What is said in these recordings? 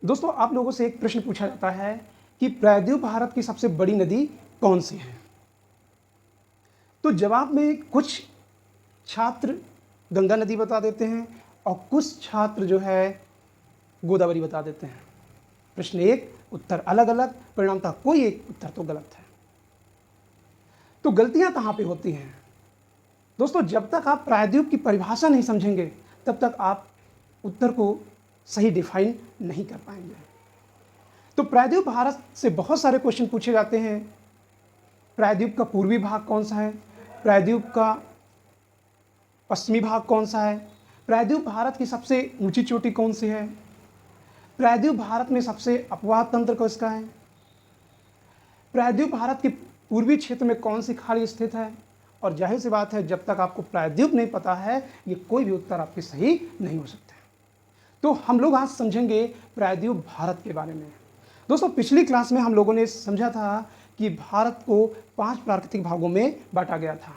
दोस्तों, आप लोगों से एक प्रश्न पूछा जाता है कि प्रायद्वीप भारत की सबसे बड़ी नदी कौन सी है? तो जवाब में कुछ छात्र गंगा नदी बता देते हैं और कुछ छात्र जो है गोदावरी बता देते हैं। प्रश्न एक, उत्तर अलग अलग, परिणामतः कोई एक उत्तर तो गलत है। तो गलतियां कहां पे होती हैं? दोस्तों, जब तक आप प्रायद्वीप की परिभाषा नहीं समझेंगे तब तक आप उत्तर को सही डिफाइन नहीं कर पाएंगे। तो प्रायद्वीप भारत से बहुत सारे क्वेश्चन पूछे जाते हैं। प्रायद्वीप का पूर्वी भाग कौन सा है? प्रायद्वीप का पश्चिमी भाग कौन सा है? प्रायद्वीप भारत की सबसे ऊंची चोटी कौन सी है? प्रायद्वीप भारत में सबसे अपवाद तंत्र किसका है? प्रायद्वीप भारत के पूर्वी क्षेत्र में कौन सी खाड़ी स्थित है? और जाहिर सी बात है, जब तक आपको प्रायद्वीप नहीं पता है, ये कोई भी उत्तर आपके सही नहीं हो सकते। तो हम लोग आज समझेंगे प्रायद्वीप भारत के बारे में। दोस्तों, पिछली क्लास में हम लोगों ने समझा था कि भारत को 5 प्राकृतिक भागों में बांटा गया था,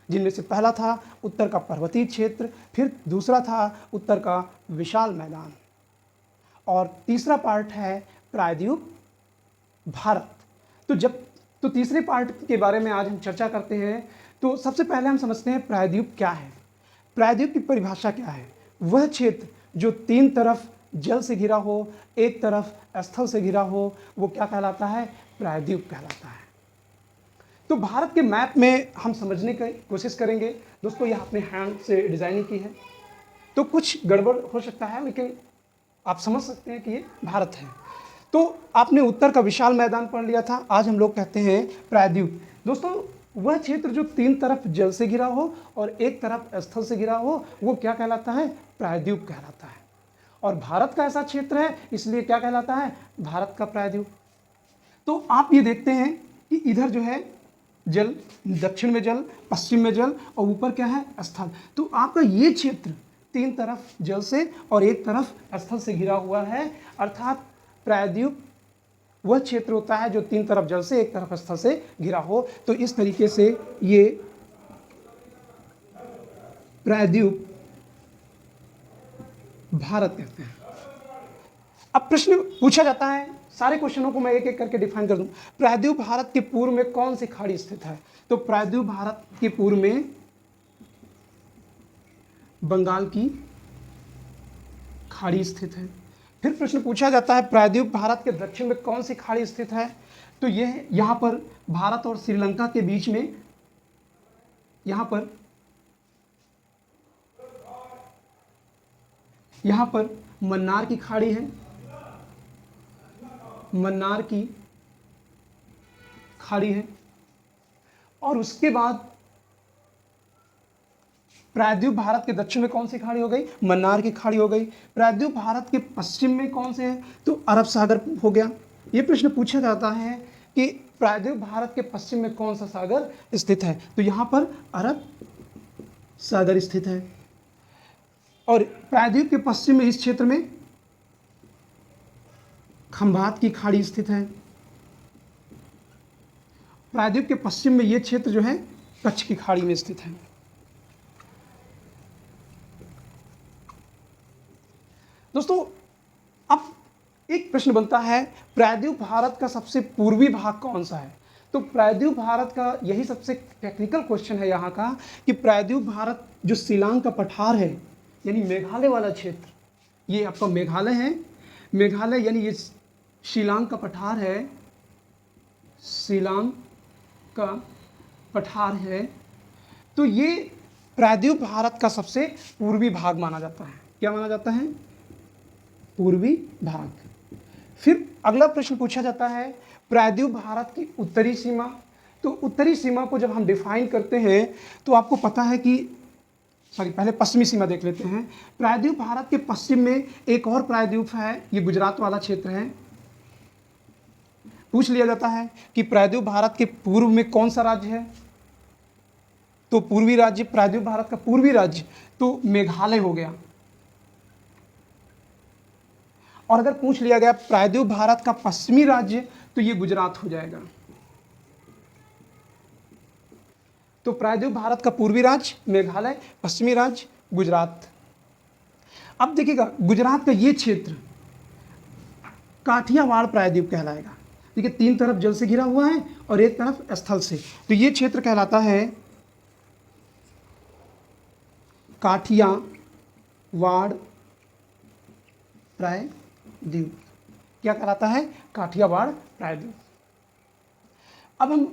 जिनमें से पहला था उत्तर का पर्वतीय क्षेत्र, फिर दूसरा था उत्तर का विशाल मैदान, और तीसरा पार्ट है प्रायद्वीप भारत। तो तीसरे पार्ट के बारे में आज हम चर्चा करते हैं। तो सबसे पहले हम समझते हैं प्रायद्वीप क्या है। प्रायद्वीप की परिभाषा क्या है? वह क्षेत्र जो 3 तरफ जल से घिरा हो, एक तरफ स्थल से घिरा हो, वो क्या कहलाता है? प्रायद्वीप कहलाता है। तो भारत के मैप में हम समझने की कोशिश करेंगे। दोस्तों, यह अपने हैंड से डिजाइनिंग की है, तो कुछ गड़बड़ हो सकता है, लेकिन आप समझ सकते हैं कि ये भारत है। तो आपने उत्तर का विशाल मैदान पढ़ लिया था, आज हम लोग कहते हैं प्रायद्वीप। दोस्तों, वह क्षेत्र जो 3 तरफ जल से घिरा हो और एक तरफ स्थल से घिरा हो, वो क्या कहलाता है? प्रायद्वीप कहलाता है। और भारत का ऐसा क्षेत्र है, इसलिए क्या कहलाता है? भारत का प्रायद्वीप। तो आप ये देखते हैं कि इधर जो है जल, दक्षिण में जल, पश्चिम में जल, और ऊपर क्या है? स्थल। तो आपका ये क्षेत्र 3 तरफ जल से और एक तरफ स्थल से घिरा हुआ है, अर्थात प्रायद्वीप वह क्षेत्र होता है जो 3 तरफ जल से एक तरफ स्थल से घिरा हो। तो इस तरीके से ये प्रायद्वीप भारत कहते हैं। अब प्रश्न पूछा जाता है, सारे क्वेश्चनों को मैं एक एक करके डिफाइन कर दूं। प्रायद्वीप भारत के पूर्व में कौन सी खाड़ी स्थित है? तो प्रायद्वीप भारत के पूर्व में बंगाल की खाड़ी स्थित है। फिर प्रश्न पूछा जाता है, प्रायद्वीप भारत के दक्षिण में कौन सी खाड़ी स्थित है? तो यह यहां पर भारत और श्रीलंका के बीच में, यहां पर मन्नार की खाड़ी है। मन्नार की खाड़ी है। और उसके बाद प्रायद्वीप भारत के दक्षिण में कौन सी खाड़ी हो गई? मन्नार की खाड़ी हो गई। प्रायद्वीप भारत के पश्चिम में कौन से है? तो अरब सागर हो गया। यह प्रश्न पूछा जाता है कि प्रायद्वीप भारत के पश्चिम में कौन सा सागर स्थित है? तो यहां पर अरब सागर स्थित है। और प्रायद्वीप के पश्चिम में इस क्षेत्र में खंभात की खाड़ी स्थित है। प्रायद्वीप के पश्चिम में यह क्षेत्र जो है कच्छ की खाड़ी में स्थित है। दोस्तों, अब एक प्रश्न बनता है, प्रायद्वीप भारत का सबसे पूर्वी भाग कौन सा है? तो प्रायद्वीप भारत का यही सबसे टेक्निकल क्वेश्चन है यहाँ का, कि प्रायद्वीप भारत जो शिलांग का पठार है, यानी मेघालय वाला क्षेत्र, ये आपका मेघालय है। मेघालय यानी ये शिलांग का पठार है, शिलांग का पठार है। तो ये प्रायद्वीप भारत का सबसे पूर्वी भाग माना जाता है। क्या माना जाता है? पूर्वी भाग। फिर अगला प्रश्न पूछा जाता है, प्रायद्वीप भारत की उत्तरी सीमा। तो उत्तरी सीमा को जब हम डिफाइन करते हैं तो आपको पता है कि पहले पश्चिमी सीमा देख लेते हैं। प्रायद्वीप भारत के पश्चिम में एक और प्रायद्वीप है, ये गुजरात वाला क्षेत्र है। पूछ लिया जाता है कि प्रायद्वीप भारत के पूर्व में कौन सा राज्य है? तो पूर्वी राज्य, प्रायद्वीप भारत का पूर्वी राज्य तो मेघालय हो गया। और अगर पूछ लिया गया प्रायद्वीप भारत का पश्चिमी राज्य, तो ये गुजरात हो जाएगा। तो प्रायद्वीप भारत का पूर्वी राज्य मेघालय, पश्चिमी राज्य गुजरात। अब देखिएगा, गुजरात का ये क्षेत्र काठियावाड़ प्रायद्वीप कहलाएगा। देखिए 3 तरफ जल से घिरा हुआ है और एक तरफ स्थल से, तो ये क्षेत्र कहलाता है काठियावाड़ प्रायद्वीप। क्या कहलाता है? काठियावाड़ प्रायद्वीप। अब हम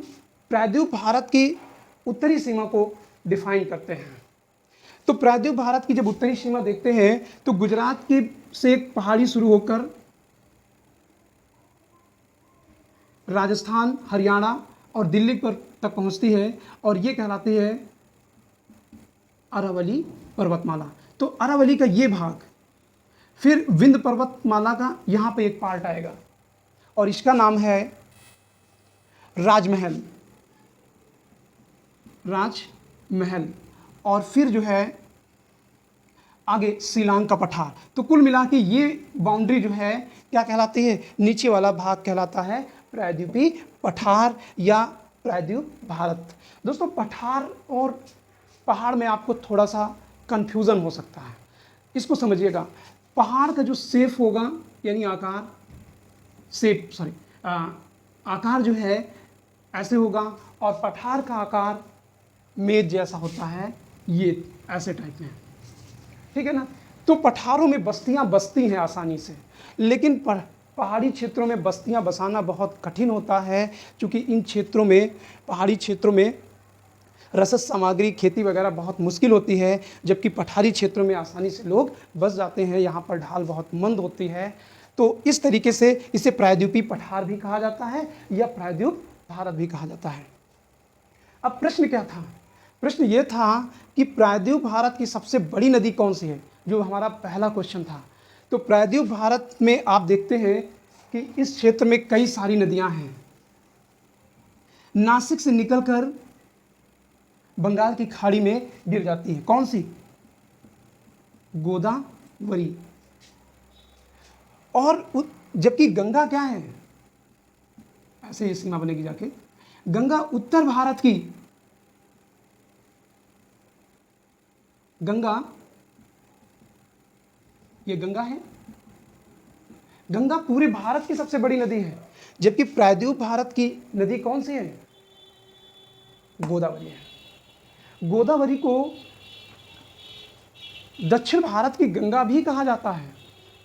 प्रायद्वीप भारत की उत्तरी सीमा को डिफाइन करते हैं। तो प्रायद्वीप भारत की जब उत्तरी सीमा देखते हैं तो गुजरात की से एक पहाड़ी शुरू होकर राजस्थान, हरियाणा और दिल्ली पर तक पहुंचती है और ये कहलाती है अरावली पर्वतमाला। तो अरावली का ये भाग, फिर विंध्य पर्वतमाला का यहाँ पे एक पार्ट आएगा और इसका नाम है राजमहल, राजमहल। और फिर जो है आगे शिलांग का पठार। तो कुल मिला के ये बाउंड्री जो है क्या कहलाती है? नीचे वाला भाग कहलाता है प्रायद्वीपीय पठार या प्रायद्वीप भारत। दोस्तों पठार और पहाड़ में आपको थोड़ा सा कंफ्यूजन हो सकता है, इसको समझिएगा। पहाड़ का जो शेप होगा यानी आकार, आकार जो है ऐसे होगा और पठार का आकार मेज जैसा होता है, ये ऐसे टाइप में, ठीक है ना। तो पठारों में बस्तियां बसती हैं आसानी से, लेकिन पहाड़ी क्षेत्रों में बस्तियां बसाना बहुत कठिन होता है, क्योंकि इन क्षेत्रों में, पहाड़ी क्षेत्रों में रसद सामग्री, खेती वगैरह बहुत मुश्किल होती है, जबकि पठारी क्षेत्रों में आसानी से लोग बस जाते हैं। यहाँ पर ढाल बहुत मंद होती है। तो इस तरीके से इसे प्रायद्वीपीय पठार भी कहा जाता है या प्रायद्वीप भारत भी कहा जाता है। अब प्रश्न क्या था? प्रश्न ये था कि प्रायद्वीप भारत की सबसे बड़ी नदी कौन सी है, जो हमारा पहला क्वेश्चन था। तो प्रायद्वीप भारत में आप देखते हैं कि इस क्षेत्र में कई सारी नदियां हैं। नासिक से निकलकर बंगाल की खाड़ी में गिर जाती है। कौन सी? गोदावरी। और जबकि गंगा क्या है? ऐसे ही सीमा बनेगी जाके। गंगा उत्तर भारत की, गंगा, ये गंगा है, गंगा पूरे भारत की सबसे बड़ी नदी है, जबकि प्रायद्वीप भारत की नदी कौन सी है? गोदावरी है। गोदावरी को दक्षिण भारत की गंगा भी कहा जाता है,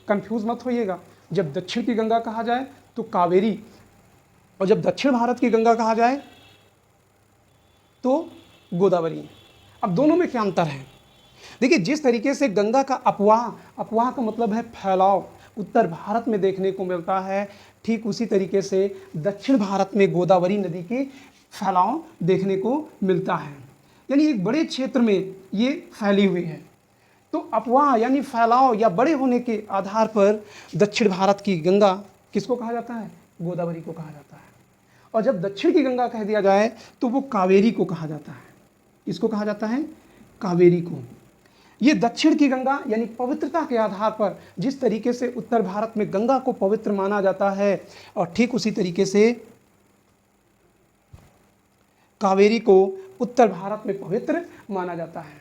कंफ्यूज मत होइएगा। जब दक्षिण की गंगा कहा जाए तो कावेरी, और जब दक्षिण भारत की गंगा कहा जाए तो गोदावरी। अब दोनों में क्या अंतर है? देखिए, जिस तरीके से गंगा का अपवाह, अपवाह का मतलब है फैलाव, उत्तर भारत में देखने को मिलता है, ठीक उसी तरीके से दक्षिण भारत में गोदावरी नदी की फैलाव देखने को मिलता है। यानी एक बड़े क्षेत्र में ये फैली हुई है। तो अपवाह यानी फैलाव या बड़े होने के आधार पर दक्षिण भारत की गंगा किसको कहा जाता है? गोदावरी को कहा जाता है। और जब दक्षिण की गंगा कह दिया जाए तो वो कावेरी को कहा जाता है। इसको कहा जाता है कावेरी को। ये दक्षिण की गंगा यानी पवित्रता के आधार पर जिस तरीके से उत्तर भारत में गंगा को पवित्र माना जाता है, और ठीक उसी तरीके से कावेरी को उत्तर भारत में पवित्र माना जाता है।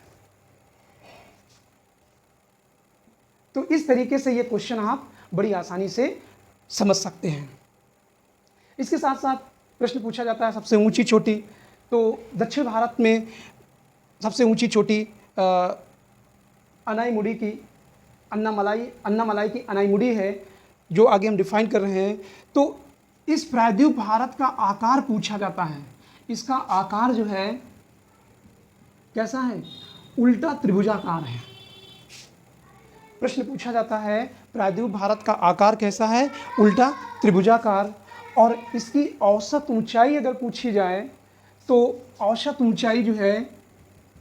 तो इस तरीके से ये क्वेश्चन आप बड़ी आसानी से समझ सकते हैं। इसके साथ साथ प्रश्न पूछा जाता है सबसे ऊंची चोटी। तो दक्षिण भारत में सबसे ऊंची चोटी अनाईमुड़ी की, अन्नामलाई की अनाईमुड़ी है, जो आगे हम डिफाइन कर रहे हैं। तो इस प्रायद्वीप भारत का आकार पूछा जाता है। इसका आकार जो है कैसा है? उल्टा त्रिभुजाकार है। प्रश्न पूछा जाता है प्रायद्वीप भारत का आकार कैसा है? उल्टा त्रिभुजाकार। और इसकी औसत ऊंचाई अगर पूछी जाए तो औसत ऊंचाई जो है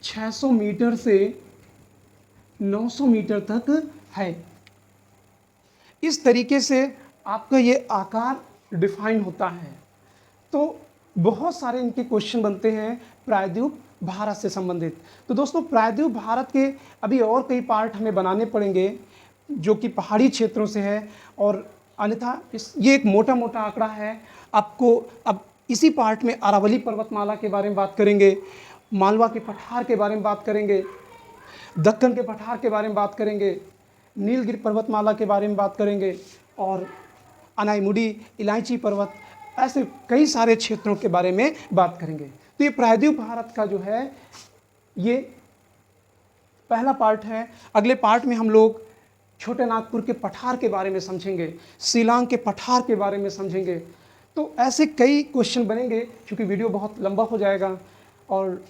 600 मीटर से 900 मीटर तक है। इस तरीके से आपका ये आकार डिफाइन होता है। तो बहुत सारे इनके क्वेश्चन बनते हैं प्रायद्वीप भारत से संबंधित। तो दोस्तों, प्रायद्वीप भारत के अभी और कई पार्ट हमें बनाने पड़ेंगे जो कि पहाड़ी क्षेत्रों से है, और अन्यथा ये एक मोटा मोटा आंकड़ा है। आपको अब इसी पार्ट में अरावली पर्वतमाला के बारे में बात करेंगे, मालवा के पठार के बारे में बात करेंगे, दक्कन के पठार के बारे में बात करेंगे, नीलगिरी पर्वतमाला के बारे में बात करेंगे, और अनाईमुडी, इलायची पर्वत, ऐसे कई सारे क्षेत्रों के बारे में बात करेंगे। तो ये प्रायद्वीप भारत का जो है ये पहला पार्ट है। अगले पार्ट में हम लोग छोटे नागपुर के पठार के बारे में समझेंगे, शिलांग के पठार के बारे में समझेंगे। तो ऐसे कई क्वेश्चन बनेंगे, क्योंकि वीडियो बहुत लंबा हो जाएगा। और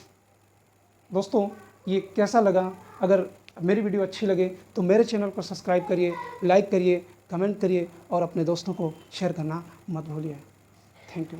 दोस्तों ये कैसा लगा? अगर मेरी वीडियो अच्छी लगे तो मेरे चैनल को सब्सक्राइब करिए, लाइक करिए, कमेंट करिए और अपने दोस्तों को शेयर करना मत भूलिए। Thank you.